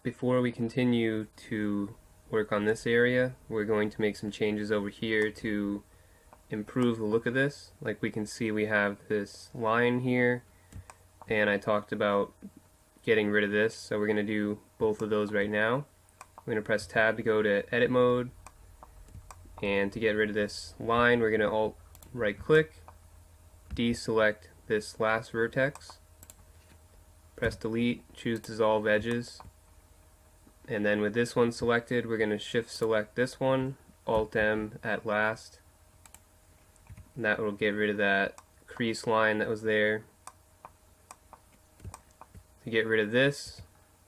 Before we continue to work on this area, we're going to make some changes over here to improve the look of this. Like we can see, we have this line here, and I talked about getting rid of this, so we're going to do both of those right now. We're going to press tab to go to edit mode, and to get rid of this line we're going to alt right click, deselect this last vertex, press delete, choose dissolve edges, and then with this one selected we're going to shift select this one, alt M at last, and that will get rid of that crease line that was there. To get rid of this,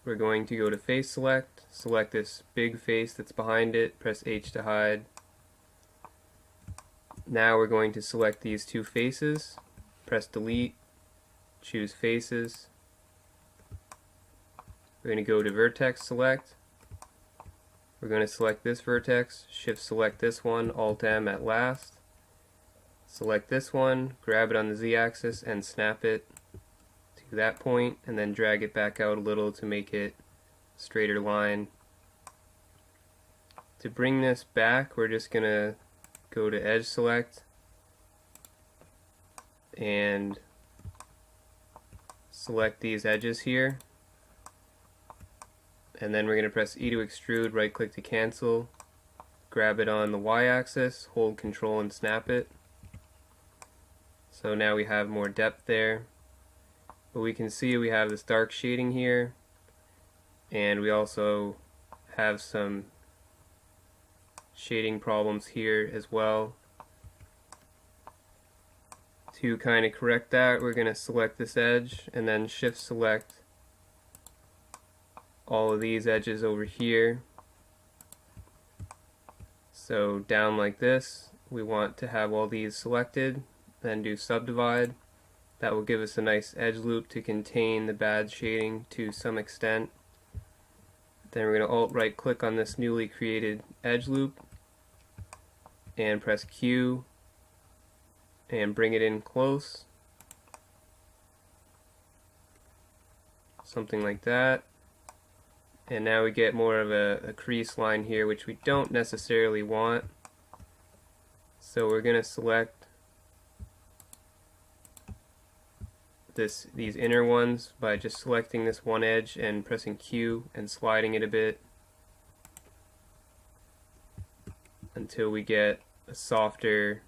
we're going to go to face select, select this big face that's behind it, press H to hide. Now we're going to select these two faces, press delete, choose faces. We're going to go to vertex select. We're going to select this vertex, shift select this one, alt M at last. Select this one, grab it on the z-axis and snap it to that point, and then drag it back out a little to make it a straighter line. To bring this back, we're just going to go to edge select and select these edges here, and then we're going to press E to extrude, right click to cancel, grab it on the y-axis, hold control and snap it. So now we have more depth there, but we can see we have this dark shading here, and we also have some shading problems here as well. To kind of correct that, we're going to select this edge and then shift select all of these edges over here. So down like this, we want to have all these selected, then do subdivide. That will give us a nice edge loop to contain the bad shading to some extent. Then we're going to alt right click on this newly created edge loop and press Q and bring it in close, something like that. And now we get more of a crease line here, which we don't necessarily want. So we're going to select these inner ones by just selecting this one edge and pressing Q and sliding it a bit until we get a softer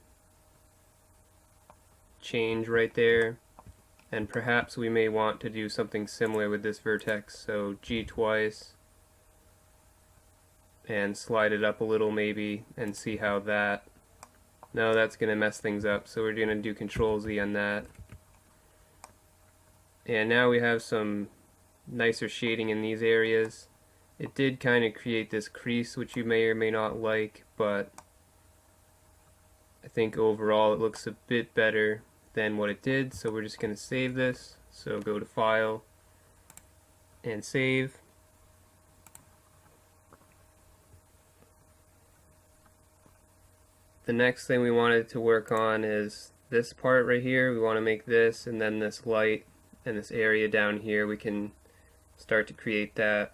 change right there. And perhaps we may want to do something similar with this vertex, so G twice and slide it up a little maybe and see how that, no, that's going to mess things up, so we're going to do Control Z on that. And now we have some nicer shading in these areas. It did kind of create this crease, which you may or may not like, but I think overall it looks a bit better than what it did, so we're just going to save this. So go to File and Save. The next thing we wanted to work on is this part right here. We want to make this, and then this light and this area down here, we can start to create that.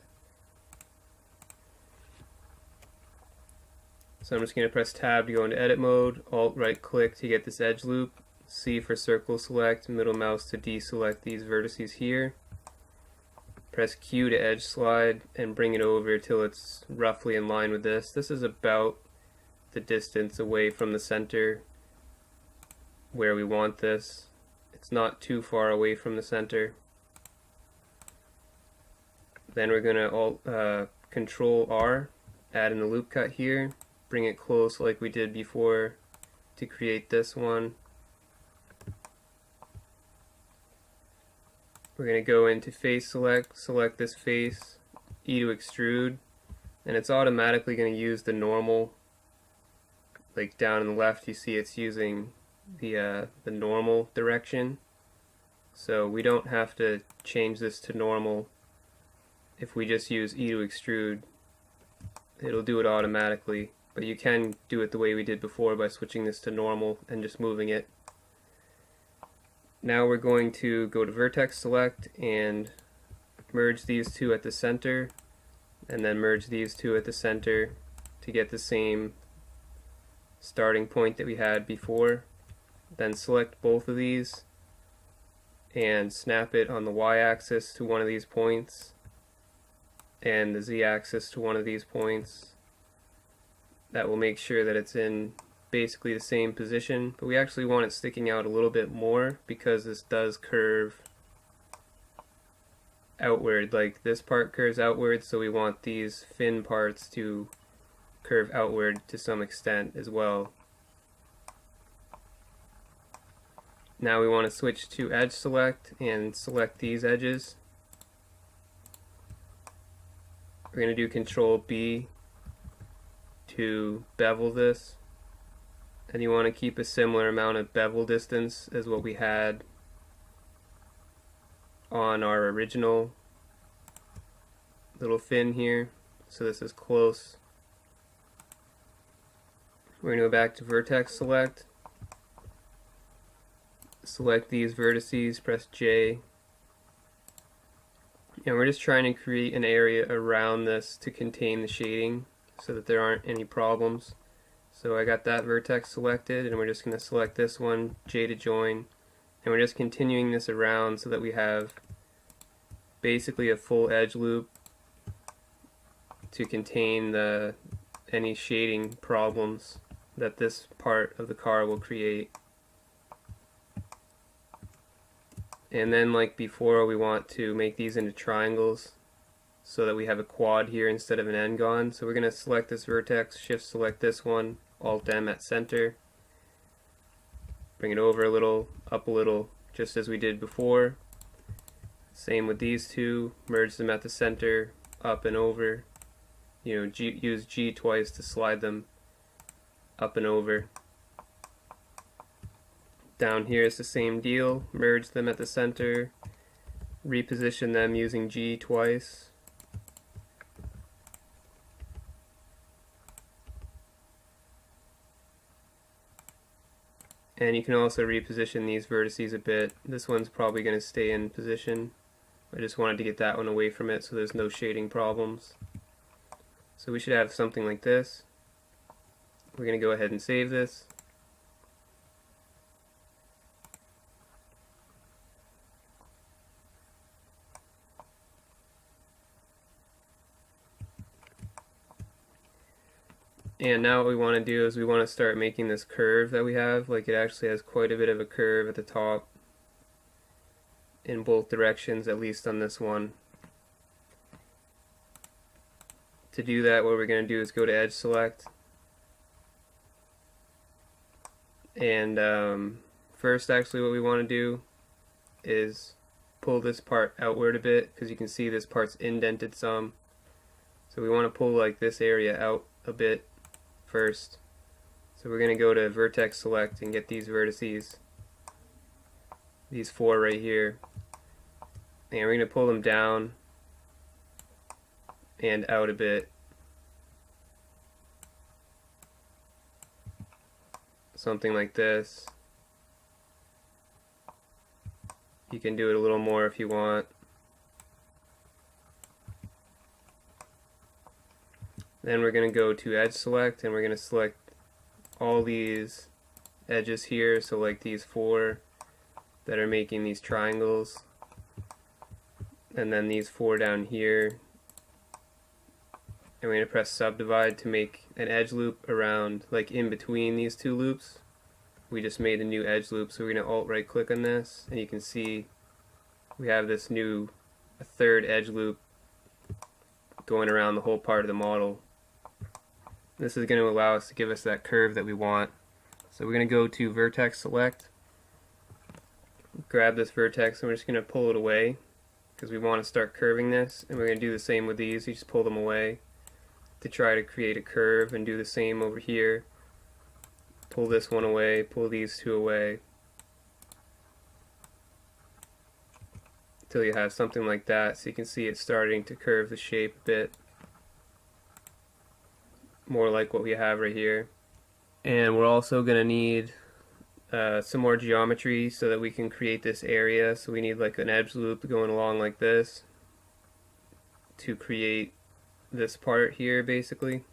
So I'm just going to press tab to go into edit mode, alt right click to get this edge loop, C for circle select, middle mouse to deselect these vertices here. Press Q to edge slide and bring it over till it's roughly in line with this. This is about the distance away from the center where we want this. It's not too far away from the center. Then we're going to Control R, add in the loop cut here, bring it close like we did before to create this one. We're going to go into face select, select this face, E to extrude, and it's automatically going to use the normal. Like down in the left you see it's using the normal direction, so we don't have to change this to normal. If we just use E to extrude, it'll do it automatically, but you can do it the way we did before by switching this to normal and just moving it. Now we're going to go to vertex select and merge these two at the center, and then merge these two at the center to get the same starting point that we had before. Then select both of these and snap it on the y-axis to one of these points and the z-axis to one of these points. That will make sure that it's in basically the same position, but we actually want it sticking out a little bit more because this does curve outward. Like this part curves outward, so we want these fin parts to curve outward to some extent as well. Now we want to switch to edge select and select these edges. We're going to do Control B to bevel this, and you want to keep a similar amount of bevel distance as what we had on our original little fin here, so this is close. We're going to go back to vertex select, select these vertices, press J, and we're just trying to create an area around this to contain the shading so that there aren't any problems. So I got that vertex selected, and we're just going to select this one, J to join, and we're just continuing this around so that we have basically a full edge loop to contain any shading problems that this part of the car will create. And then, like before, we want to make these into triangles so that we have a quad here instead of an n-gon. So we're going to select this vertex, shift select this one, alt M at center, bring it over a little, up a little, just as we did before. Same with these two, merge them at the center, up and over. You know, use G twice to slide them up and over. Down here is the same deal, merge them at the center, reposition them using G twice. And you can also reposition these vertices a bit. This one's probably going to stay in position. I just wanted to get that one away from it so there's no shading problems. So we should have something like this. We're going to go ahead and save this. And now what we want to do is we want to start making this curve that we have. Like, it actually has quite a bit of a curve at the top in both directions, at least on this one. To do that, what we're going to do is go to edge select, and first actually what we want to do is pull this part outward a bit, because you can see this part's indented some. So we want to pull like this area out a bit first. So we're going to go to vertex select and get these vertices, these four right here, and we're going to pull them down and out a bit. Something like this. You can do it a little more if you want. Then we're going to go to edge select, and we're going to select all these edges here, so like these four that are making these triangles, and then these four down here. And we're going to press subdivide to make an edge loop around, like in between these two loops. We just made a new edge loop, so we're going to alt right click on this, and you can see we have this new third edge loop going around the whole part of the model. This is going to allow us to give us that curve that we want. So we're going to go to vertex select, grab this vertex, and we're just going to pull it away because we want to start curving this, and we're going to do the same with these. You just pull them away to try to create a curve, and do the same over here. Pull this one away, pull these two away, until you have something like that, so you can see it starting to curve the shape a bit more like what we have right here. And we're also going to need some more geometry so that we can create this area. So we need like an edge loop going along like this to create this part here basically.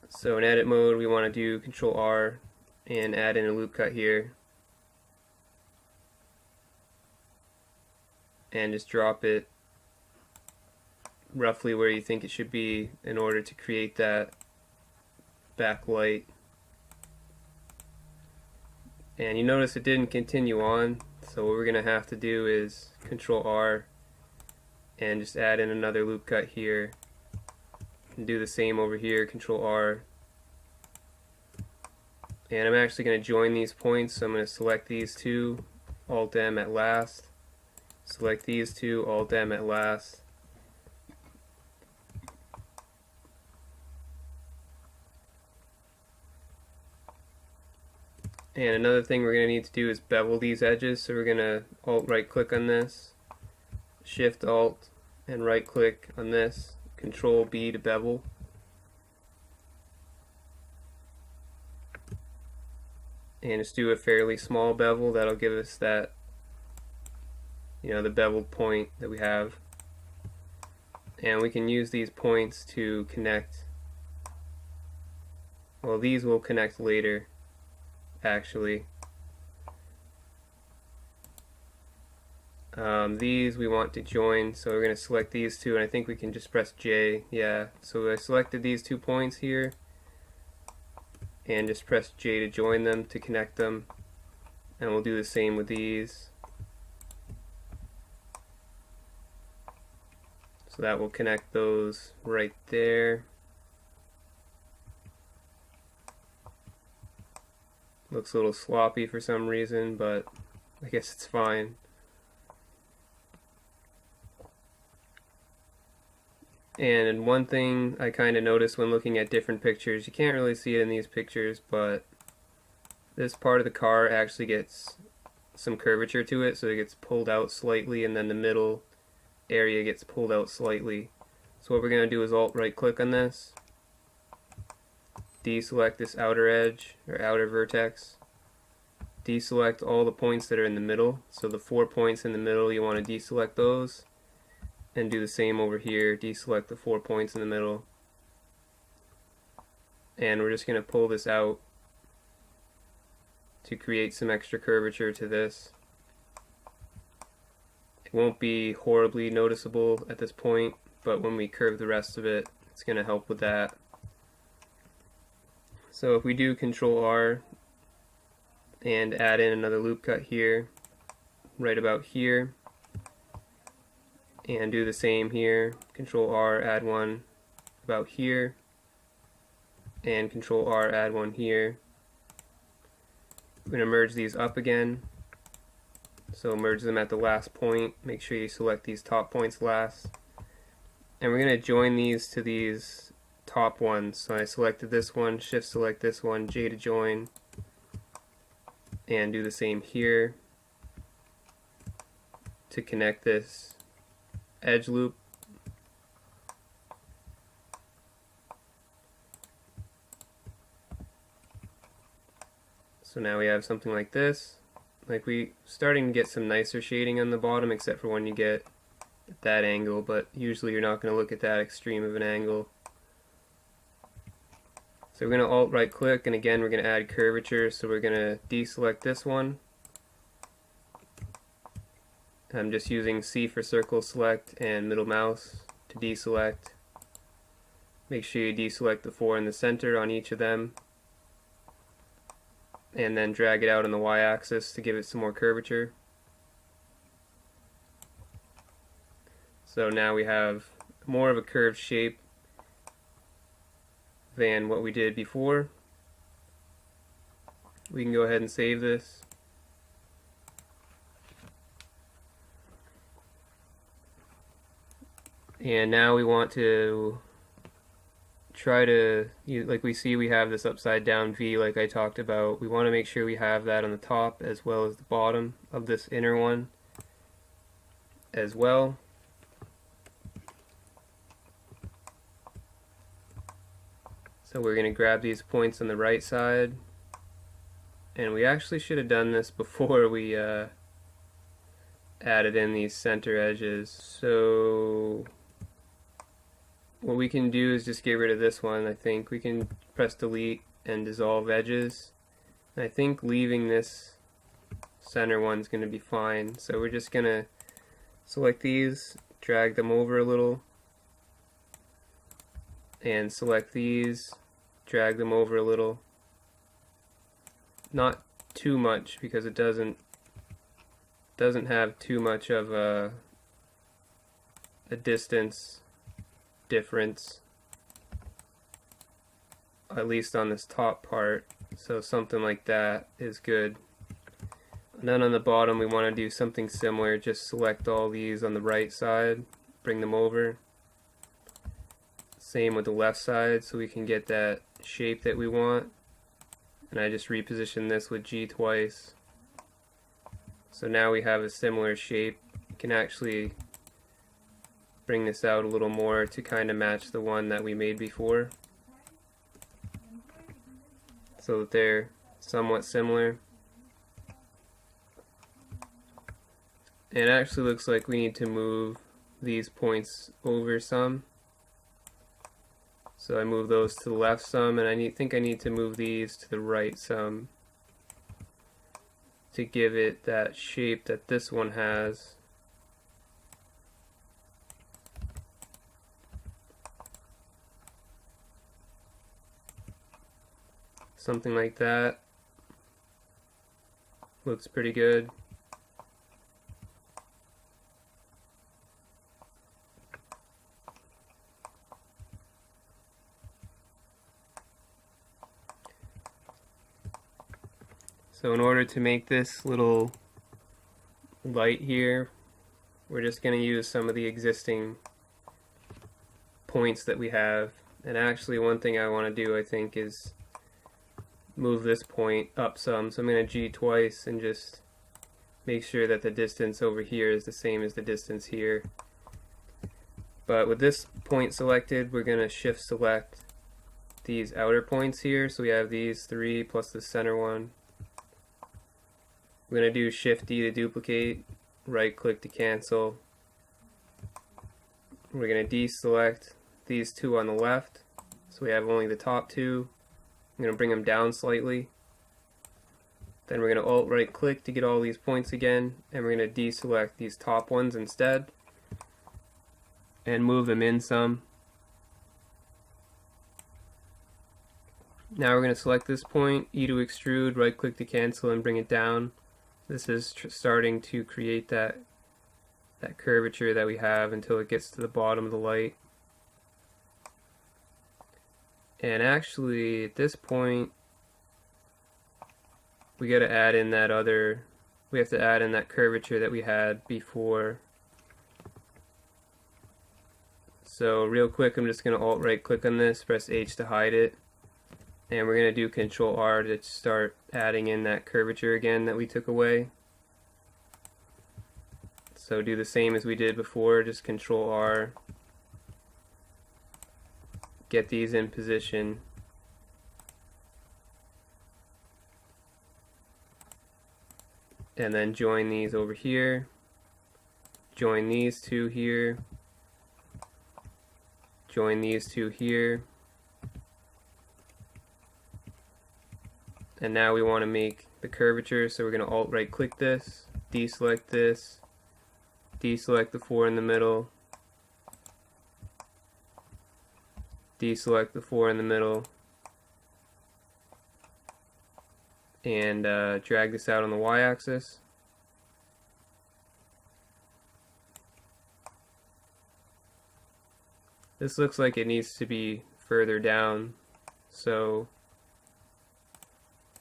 So in edit mode we want to do Control R and add in a loop cut here and just drop it roughly where you think it should be in order to create that backlight. And you notice it didn't continue on, so what we're going to have to do is Control R and just add in another loop cut here and do the same over here, Control R. And I'm actually going to join these points, so I'm going to select these two, Alt M at last, select these two, Alt M at last. And another thing we're going to need to do is bevel these edges, so we're going to Alt right click on this, Shift Alt and right click on this, Control B to bevel. And just do a fairly small bevel, that'll give us that, the beveled point that we have. And we can use these points to connect, well, these will connect later actually. These we want to join, so we're going to select these two, and I think we can just press J. Yeah, so I selected these 2 points here and just press J to join them, to connect them, and we'll do the same with these. So that will connect those right there. Looks a little sloppy for some reason, but I guess it's fine. And one thing I kind of noticed when looking at different pictures, you can't really see it in these pictures, but this part of the car actually gets some curvature to it, so it gets pulled out slightly, and then the middle area gets pulled out slightly. So what we're going to do is Alt right click on this, deselect this outer edge or outer vertex, deselect all the points that are in the middle. So the 4 points in the middle, you want to deselect those, and do the same over here, deselect the 4 points in the middle. And we're just going to pull this out to create some extra curvature to this. It won't be horribly noticeable at this point, but when we curve the rest of it, it's going to help with that. So if we do Control R and add in another loop cut here, right about here, and do the same here, Control R, add one about here, and Control R, add one here. We're going to merge these up again, so merge them at the last point. Make sure you select these top points last, and we're going to join these to these top ones. So I selected this one, shift select this one, J to join, and do the same here to connect this edge loop. So now we have something like this. Like, we starting to get some nicer shading on the bottom, except for when you get at that angle, but usually you're not going to look at that extreme of an angle. So we're going to Alt right click, and again we're going to add curvature, so we're going to deselect this one. I'm just using C for circle select and middle mouse to deselect. Make sure you deselect the 4 in the center on each of them, and then drag it out on the y-axis to give it some more curvature. So now we have more of a curved shape than what we did before. We can go ahead and save this. And now we want to try to, like we see we have this upside down V like I talked about. We want to make sure we have that on the top as well as the bottom of this inner one as well. So we're going to grab these points on the right side, and we actually should have done this before we added in these center edges. So what we can do is just get rid of this one. I think we can press delete and dissolve edges. And I think leaving this center one's going to be fine. So we're just going to select these, drag them over a little, and select these, drag them over a little. Not too much, because it doesn't have too much of a distance difference, at least on this top part. So something like that is good. And then on the bottom we want to do something similar. Just select all these on the right side, bring them over. Same with the left side, so we can get that shape that we want. And I just reposition this with G twice. So now we have a similar shape. You can actually bring this out a little more to kind of match the one that we made before, so that they're somewhat similar. And it actually looks like we need to move these points over some. So I move those to the left some, and I think I need to move these to the right some to give it that shape that this one has. Something like that. Looks pretty good. So in order to make this little light here, we're just going to use some of the existing points that we have. And actually one thing I want to do, I think, is move this point up some. So I'm going to G twice and just make sure that the distance over here is the same as the distance here. But with this point selected, we're going to shift select these outer points here. So we have these three plus the center one. We're going to do Shift D to duplicate, right click to cancel. We're going to deselect these two on the left, so we have only the top two. I'm going to bring them down slightly. Then we're going to Alt right click to get all these points again, and we're going to deselect these top ones instead and move them in some. Now we're going to select this point, E to extrude, right click to cancel, and bring it down. This is starting to create that curvature that we have until it gets to the bottom of the light. And actually at this point we got to add in that we have to add in that curvature that we had before. So real quick, I'm just going to Alt right click on this, press H to hide it, and we're going to do Control R to start adding in that curvature again that we took away. So do the same as we did before, just Control R, get these in position, and then join these over here, join these two here, join these two here. And now we want to make the curvature, so we're going to Alt right click this, deselect this, deselect the 4 in the middle, deselect the 4 in the middle, and drag this out on the y-axis. This looks like it needs to be further down, so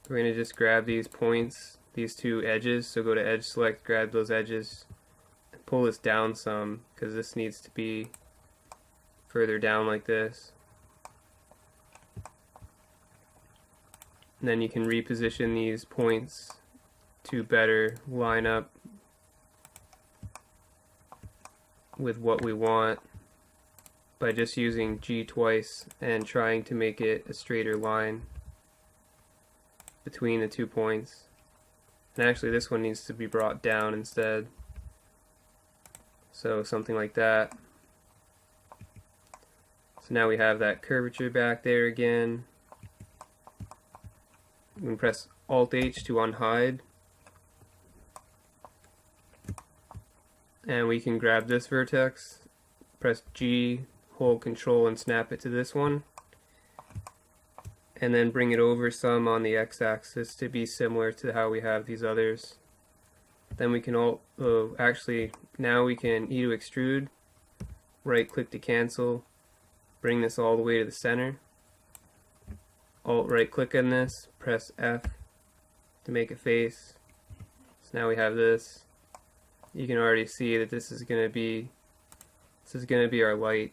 we're going to just grab these points, these two edges, so go to Edge Select, grab those edges, and pull this down some, because this needs to be further down like this. And then you can reposition these points to better line up with what we want by just using G twice and trying to make it a straighter line between the 2 points. And actually this one needs to be brought down instead. So something like that. So now we have that curvature back there again. We can press Alt-H to unhide. And we can grab this vertex, press G, hold Control and snap it to this one. And then bring it over some on the x-axis to be similar to how we have these others. Then we can now we can E to extrude, right click to cancel, bring this all the way to the center. Alt right click on this, press F to make a face. So now we have this. You can already see that this is going to be our light.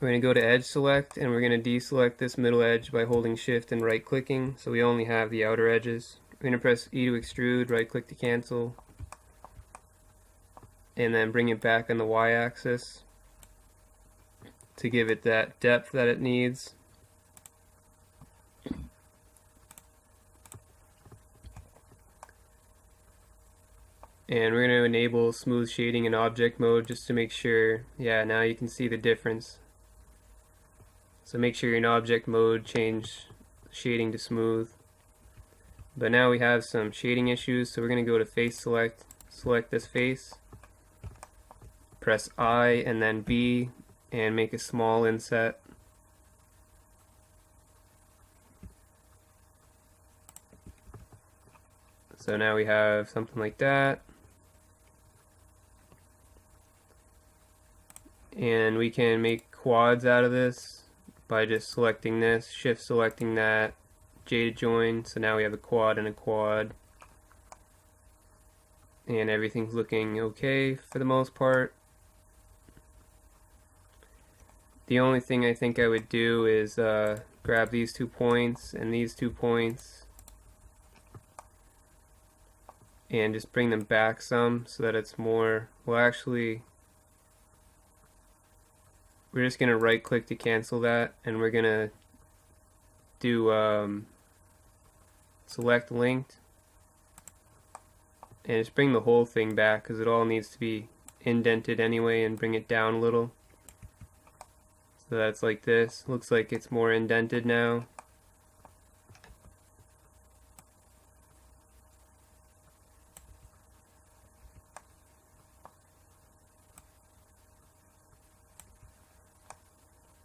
We're going to go to edge select and we're going to deselect this middle edge by holding shift and right clicking, so we only have the outer edges. We're going to press E to extrude, right click to cancel, and then bring it back on the Y axis to give it that depth that it needs. And we're going to enable smooth shading in object mode just to make sure, yeah, now you can see the difference. So make sure you're in object mode, change shading to smooth. But now we have some shading issues, so we're going to go to face select, select this face, press I and then B, and make a small inset. So now we have something like that. And we can make quads out of this by just selecting this, shift selecting that, J to join, so now we have a quad and a quad. And everything's looking okay for the most part. The only thing I think I would do is grab these 2 points and these 2 points and just bring them back some so that it's more, well actually, we're just going to right click to cancel that, and we're going to do select linked and just bring the whole thing back because it all needs to be indented anyway, and bring it down a little. So that's like this. Looks like it's more indented now.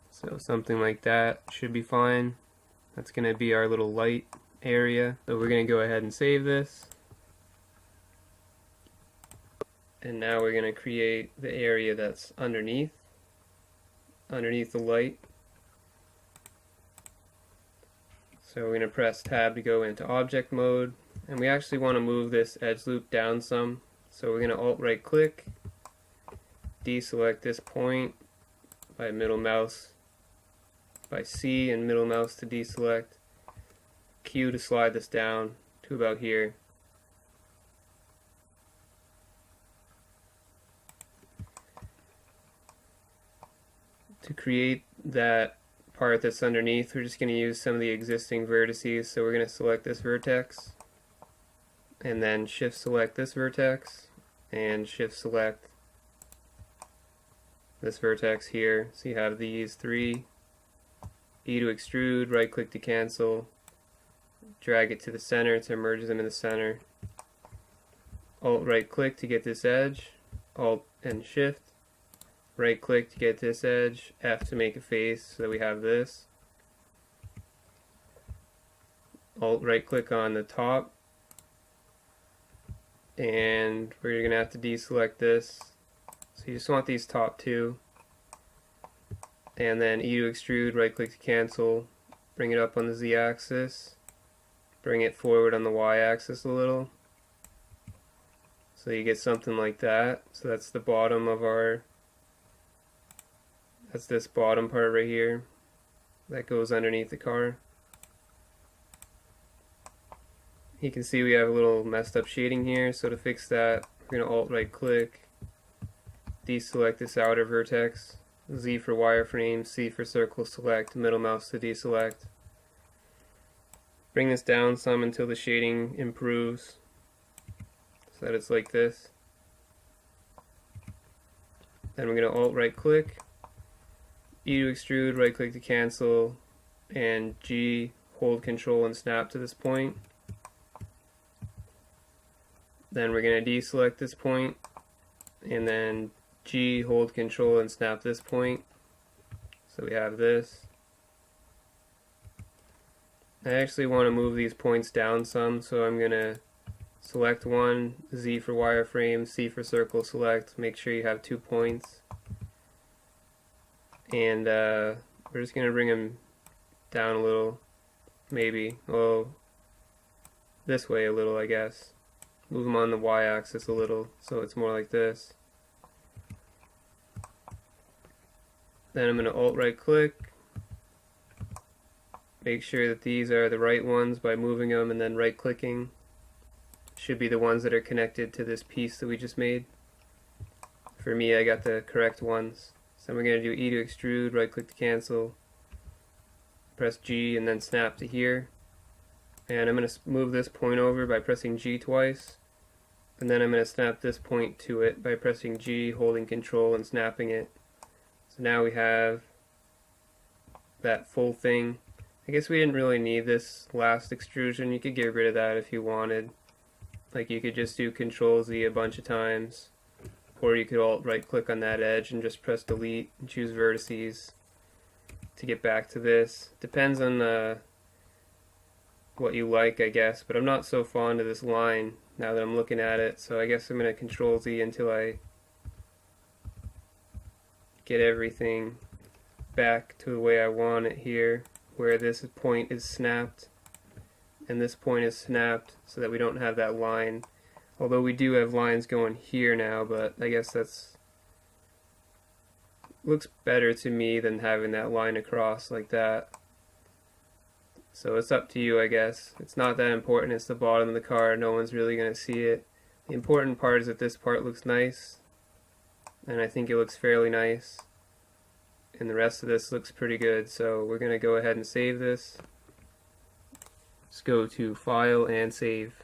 So something like that should be fine. That's going to be our little light area. So we're going to go ahead and save this. And now we're going to create the area that's underneath the light. So we're going to press tab to go into object mode, and we actually want to move this edge loop down some. So we're going to alt right click, deselect this point by middle mouse, by C and middle mouse to deselect, Q to slide this down to about here. To create that part that's underneath, we're just going to use some of the existing vertices. So we're going to select this vertex and then shift select this vertex and shift select this vertex here. So you have these 3. E to extrude, right click to cancel, drag it to the center to merge them in the center. Alt right click to get this edge, Alt and shift, right click to get this edge, F to make a face so that we have this. Alt right click on the top, and we're going to have to deselect this. So you just want these top 2. And then E to extrude, right click to cancel, bring it up on the Z axis, bring it forward on the Y axis a little. So you get something like that. So that's the bottom of that's this bottom part right here that goes underneath the car. You can see we have a little messed up shading here, so to fix that, we're going to alt right click, deselect this outer vertex, Z for wireframe, C for circle select, middle mouse to deselect. Bring this down some until the shading improves so that it's like this. Then we're going to Alt right click, E to extrude, right click to cancel, and G, hold control and snap to this point. Then we're going to deselect this point, and then G, hold control and snap this point. So we have this. I actually want to move these points down some, so I'm going to select one, Z for wireframe, C for circle select, make sure you have 2 points. And we're just going to bring them down a little, maybe, well, this way a little, I guess. Move them on the y-axis a little, so it's more like this. Then I'm going to Alt right click, make sure that these are the right ones by moving them and then right clicking. Should be the ones that are connected to this piece that we just made. For me, I got the correct ones. So we're going to do E to extrude, right click to cancel, press G and then snap to here. And I'm going to move this point over by pressing G twice. And then I'm going to snap this point to it by pressing G, holding control and snapping it. So now we have that full thing. I guess we didn't really need this last extrusion. You could get rid of that if you wanted. Like you could just do Control Z a bunch of times. Or you could Alt right click on that edge and just press delete and choose vertices to get back to this. Depends on what you like, I guess, but I'm not so fond of this line now that I'm looking at it, so I guess I'm going to Control Z until I get everything back to the way I want it here, where this point is snapped and this point is snapped, so that we don't have that line. Although we do have lines going here now, but I guess that's looks better to me than having that line across like that. So it's up to you, I guess. It's not that important. It's the bottom of the car. No one's really going to see it. The important part is that this part looks nice, and I think it looks fairly nice. And the rest of this looks pretty good. So we're going to go ahead and save this. Let's go to File and Save.